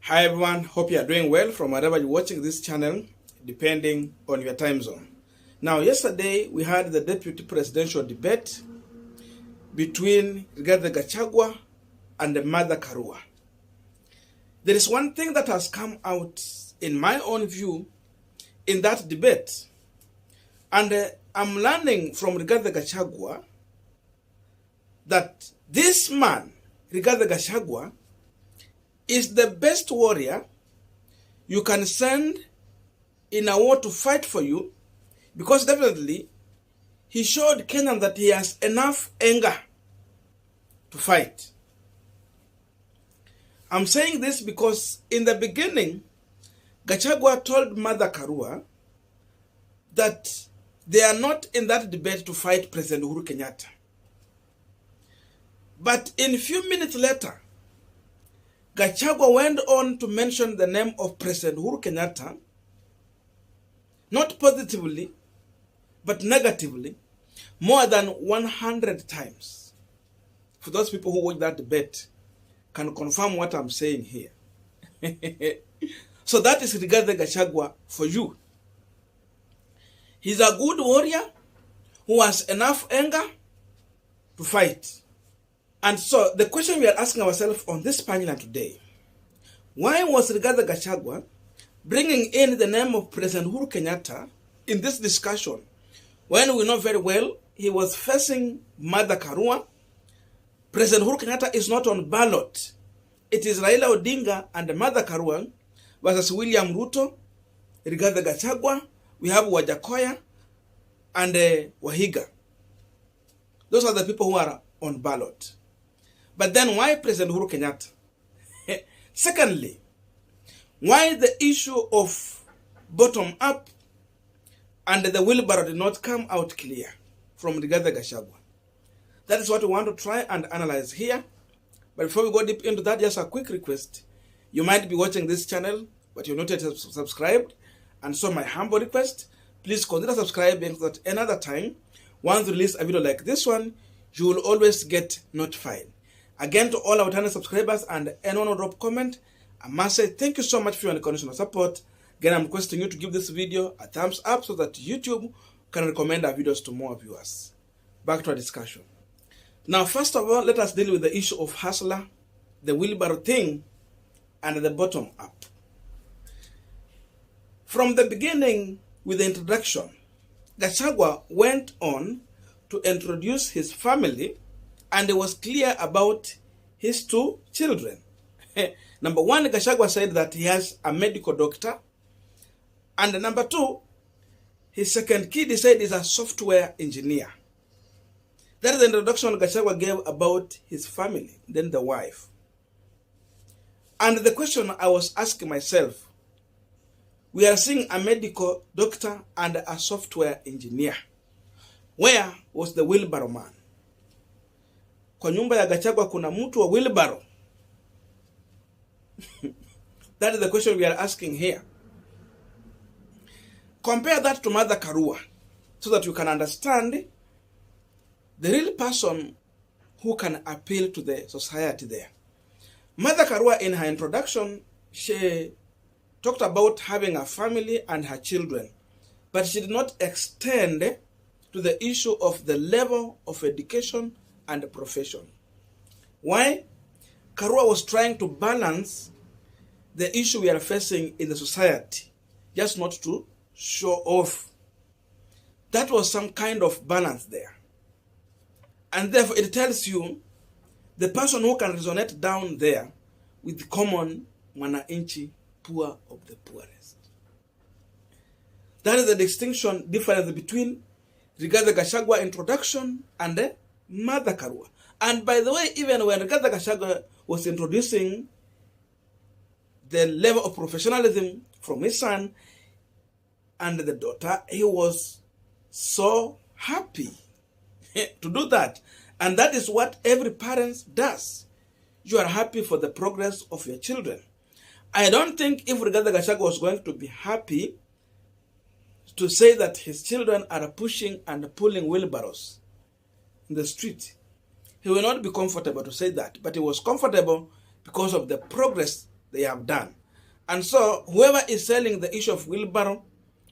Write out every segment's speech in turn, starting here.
Hi everyone, hope you are doing well from wherever you're watching this channel, depending on your time zone. Now, yesterday we had the deputy presidential debate between Rigathi Gachagua and the mother Karua. There is one thing that has come out in my own view in that debate, and I'm learning from Rigathi Gachagua that this man, Rigathi Gachagua, is the best warrior you can send in a war to fight for you, because definitely he showed Kenyans that he has enough anger to fight. I'm saying this because in the beginning, Gachagua told Mother Karua that they are not in that debate to fight President Uhuru Kenyatta. But in a few minutes later, Gachagua went on to mention the name of President Uhuru Kenyatta, not positively, but negatively, more than 100 times. For those people who watch that debate, can confirm what I'm saying here. So that is Rigathi Gachagua for you. He's a good warrior who has enough anger to fight. And so the question we are asking ourselves on this panel today, why was Rigathi Gachagua bringing in the name of President Uhuru Kenyatta in this discussion when we know very well he was facing Mother Karua? President Uhuru Kenyatta is not on ballot. It is Railaodinga and Mother Karua versus William Ruto, Rigathi Gachagua, we have Wajakoya and Wahiga. Those are the people who are on ballot. But then why President Uhuru Kenyatta? Secondly, why the issue of bottom up and the wheelbarrow did not come out clear from Rigathi Gachagua? That is what we want to try and analyze here. But before we go deep into that, just a quick request. You might be watching this channel, but you're not yet subscribed. And so my humble request, please consider subscribing so that another time, once we release a video like this one, you will always get notified. Again, to all our channel subscribers and anyone who drop comment, I must say thank you so much for your unconditional support. Again, I'm requesting you to give this video a thumbs up so that YouTube can recommend our videos to more viewers. Back to our discussion. Now, first of all, let us deal with the issue of hustler, the wheelbarrow thing, and the bottom up. From the beginning, with the introduction, Gachagua went on to introduce his family, and he was clear about his two children. Number one, Gachagua said that he has a medical doctor. And number two, his second kid, he said, is a software engineer. That is the introduction Gachagua gave about his family, then the wife. And the question I was asking myself, we are seeing a medical doctor and a software engineer. Where was the wheelbarrow man? Kwa nyumba ya Gachagua kuna mtu wa wheelbarrow? That is the question we are asking here. Compare that to Mother Karua so that you can understand the real person who can appeal to the society there. Mother Karua, in her introduction, she talked about having a family and her children, but she did not extend to the issue of the level of education and profession. Why? Karua was trying to balance the issue we are facing in the society, just not to show off. That was some kind of balance there. And therefore it tells you the person who can resonate down there with the common mwananchi, poor of the poorest. That is the distinction, difference between Rigathi Gachagua introduction and the Mother Karua. And by the way, even when Rigathi Gachagua was introducing the level of professionalism from his son and the daughter, he was so happy to do that. And that is what every parent does. You are happy for the progress of your children. I don't think if Rigathi Gachagua was going to be happy to say that his children are pushing and pulling wheelbarrows in the street, he will not be comfortable to say that. But he was comfortable because of the progress they have done. And so whoever is selling the issue of wheelbarrow,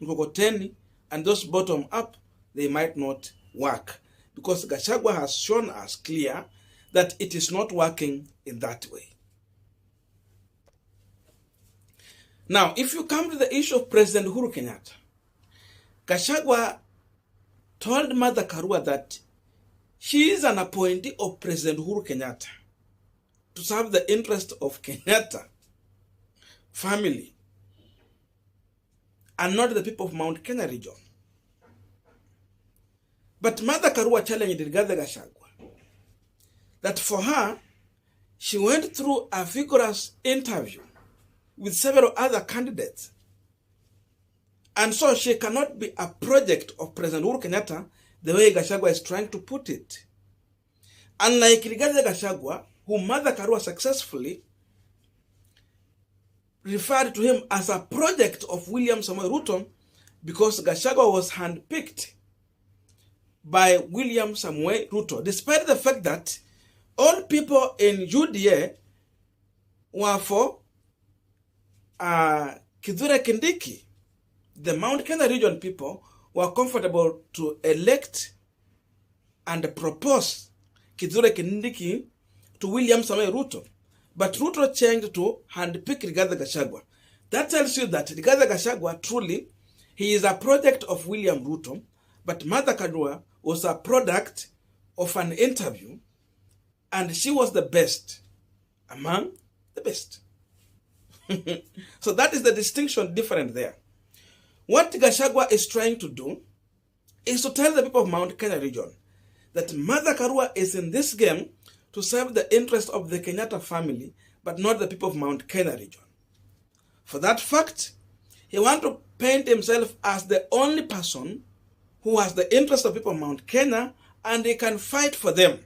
mkokoteni, and those bottom up, they might not work. Because Gachagua has shown us clear that it is not working in that way. Now, if you come to the issue of President Uhuru Kenyatta, Gachagua told Mother Karua that she is an appointee of President Uhuru Kenyatta to serve the interest of Kenyatta family and not the people of Mount Kenya region. But Mother Karua challenged Rigathi Gachagua that for her, she went through a vigorous interview with several other candidates. And so she cannot be a project of President Uhuru Kenyatta the way Gachagua is trying to put it. Unlike Rigathi Gachagua, who Mother Karua successfully referred to him as a project of William Samoei Ruto because Gachagua was handpicked by William Samoei Ruto, despite the fact that all people in UDA were for Kithure Kindiki. The Mount Kenya region people were comfortable to elect and propose Kithure Kindiki to William Samoei Ruto. But Ruto changed to handpick Rigathi Gachagua. That tells you that Rigathi Gachagua, truly, he is a product of William Ruto, but Mother Karua was a product of an interview, and she was the best among the best. So that is the distinction different there. What Gachagua is trying to do is to tell the people of Mount Kenya region that Mother Karua is in this game to serve the interest of the Kenyatta family, but not the people of Mount Kenya region. For that fact, he wants to paint himself as the only person who has the interest of people of Mount Kenya, and he can fight for them,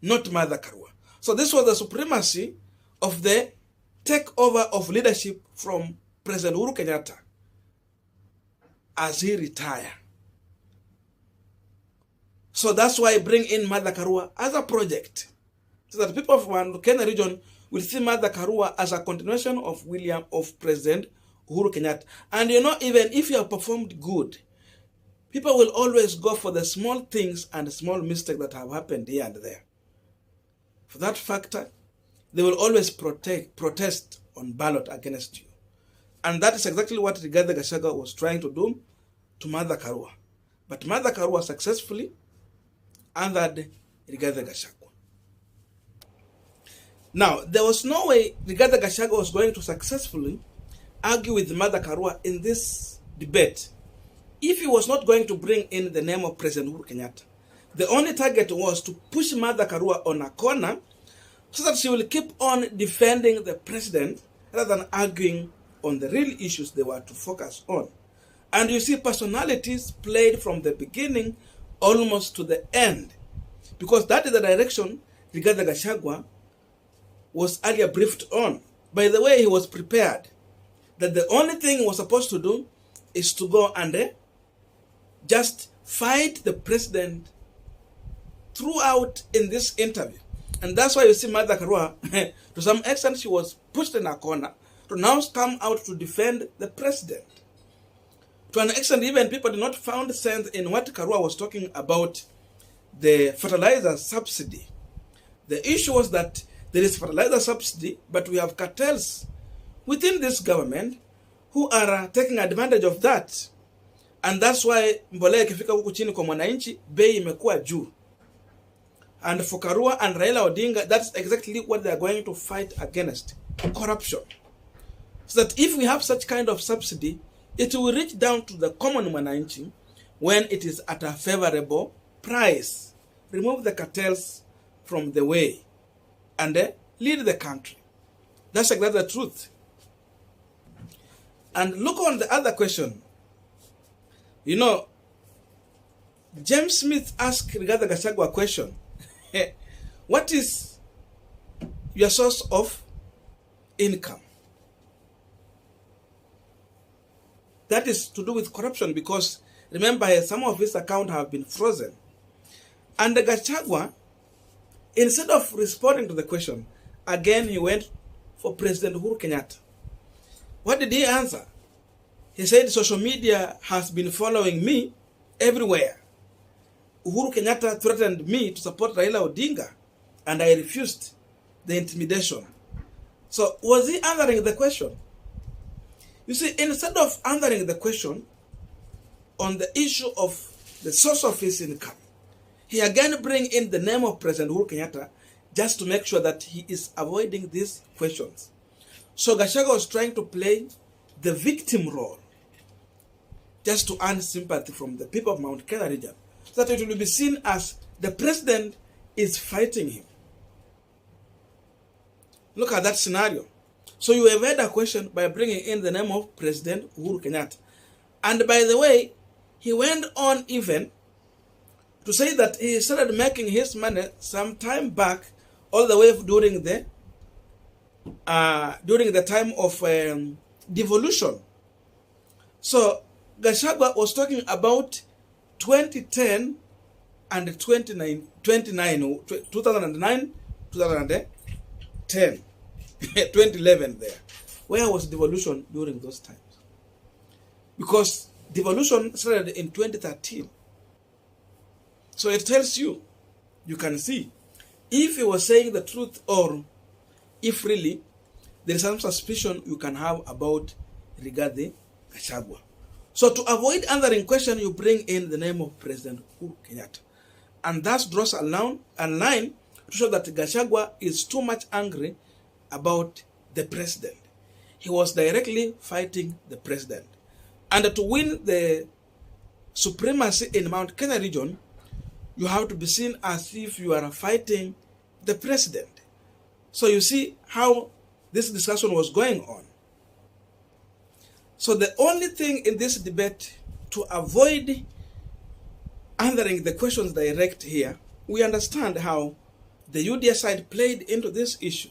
not Mother Karua. So this was the supremacy of the takeover of leadership from President Uhuru Kenyatta as he retired. So that's why I bring in Mother Karua as a project, so that people of Mount Kenya region will see Mother Karua as a continuation of President Uhuru Kenyatta. And you know, even if you have performed good, people will always go for the small things and small mistakes that have happened here and there. For that factor, they will always protest on ballot against you. And that is exactly what Rigathi Gachagua was trying to do to Mother Karua. But Mother Karua successfully answered Rigathi Gachagua. Now, there was no way Rigathi Gachagua was going to successfully argue with Mother Karua in this debate if he was not going to bring in the name of President Uhuru Kenyatta. The only target was to push Mother Karua on a corner so that she will keep on defending the president rather than arguing on the real issues they were to focus on. And you see, personalities played from the beginning almost to the end, because that is the direction Rigathi Gachagua was earlier briefed on. By the way, he was prepared that the only thing he was supposed to do is to go and just fight the president throughout in this interview. And that's why you see Mother Karua, to some extent, she was pushed in a corner to now come out to defend the president. To an extent, even people did not find sense in what Karua was talking about, the fertilizer subsidy. The issue was that there is fertilizer subsidy, but we have cartels within this government who are taking advantage of that. And that's why mbolea ikifika huku chini kwa mwananchi, bei imekuwa juu. And for Karua and Railaodinga, that's exactly what they are going to fight against: corruption. So that if we have such kind of subsidy, it will reach down to the common mwananchi when it is at a favorable price. Remove the cartels from the way and lead the country. That's exactly the truth. And look on the other question. You know, James Smith asked Rigathi Gachagua a question. What is your source of income? That is to do with corruption, because remember, some of his accounts have been frozen. And the Gachagua, instead of responding to the question, again he went for President Uhuru Kenyatta. What did he answer? He said, social media has been following me everywhere. Uhuru Kenyatta threatened me to support Railaodinga, and I refused the intimidation. So, was he answering the question? You see, instead of answering the question on the issue of the source of his income, he again bring in the name of President Uhuru Kenyatta just to make sure that he is avoiding these questions. So Gachagua was trying to play the victim role just to earn sympathy from the people of Mount Kenya region, so that it will be seen as the president is fighting him. Look at that scenario. So you evade a question by bringing in the name of President Uhuru Kenyatta. And by the way, he went on even to say that he started making his money some time back, all the way during the time of devolution. So Gachagua was talking about 2010 and 2009, 2009, 2010, 2011 there. Where was devolution during those times? Because devolution started in 2013. So it tells you, you can see, if he was saying the truth or if really there is some suspicion you can have about Rigathi Gachagua. So to avoid answering question, you bring in the name of President Uhuru Kenyatta. And thus draws a line to show that Gachagua is too much angry about the president. He was directly fighting the president. And to win the supremacy in Mount Kenya region, you have to be seen as if you are fighting the president. So you see how this discussion was going on. So the only thing in this debate, to avoid answering the questions direct here, we understand how the UDA side played into this issue.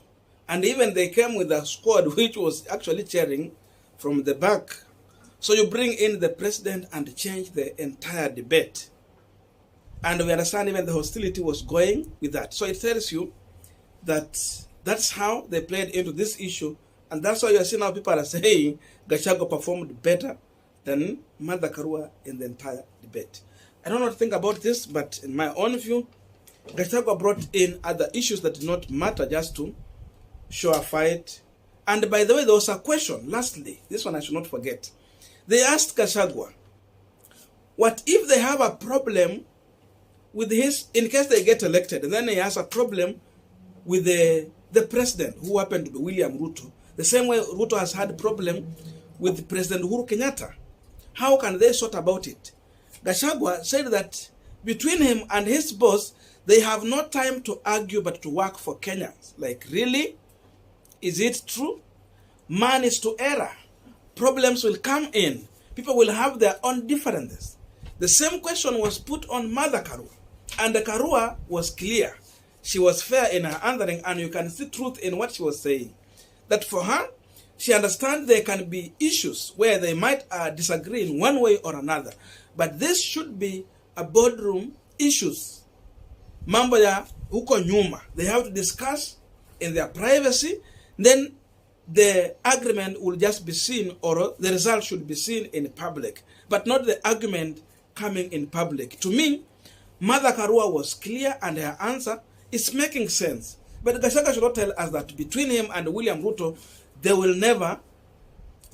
And even they came with a squad which was actually cheering from the back. So you bring in the president and change the entire debate. And we understand even the hostility was going with that. So it tells you that that's how they played into this issue. And that's why you are seeing now people are saying Gachagua performed better than Mother Karua in the entire debate. I don't know what to think about this, but in my own view, Gachagua brought in other issues that did not matter just to show a fight. And by the way, there was a question, lastly, this one I should not forget. They asked Gachagua, what if they have a problem with his, in case they get elected, and then he has a problem with the president, who happened to be William Ruto, the same way Ruto has had a problem with President Uhuru Kenyatta. How can they sort about it? Gachagua said that between him and his boss, they have no time to argue but to work for Kenyans. Like, really? Is it true? Man is to error. Problems will come in. People will have their own differences. The same question was put on Mother Karua. And the Karua was clear. She was fair in her answering, and you can see truth in what she was saying. That for her, she understands there can be issues where they might disagree in one way or another. But this should be a boardroom issues. Mambo ya huko nyuma. They have to discuss in their privacy. Then the agreement will just be seen, or the result should be seen in public. But not the argument coming in public. To me, Mother Karua was clear and her answer is making sense. But Gachagua should not tell us that between him and William Ruto, they will never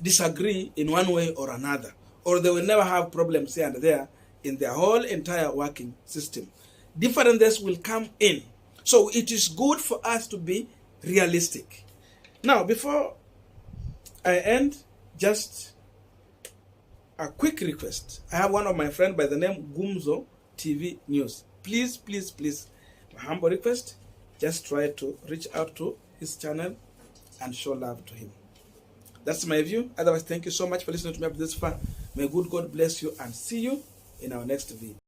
disagree in one way or another. Or they will never have problems here and there in their whole entire working system. Differences will come in. So it is good for us to be realistic. Now, before I end, just a quick request. I have one of my friends by the name Gumzo TV News. Please, please, please, my humble request, just try to reach out to his channel and show love to him. That's my view. Otherwise, thank you so much for listening to me up this far. May good God bless you and see you in our next video.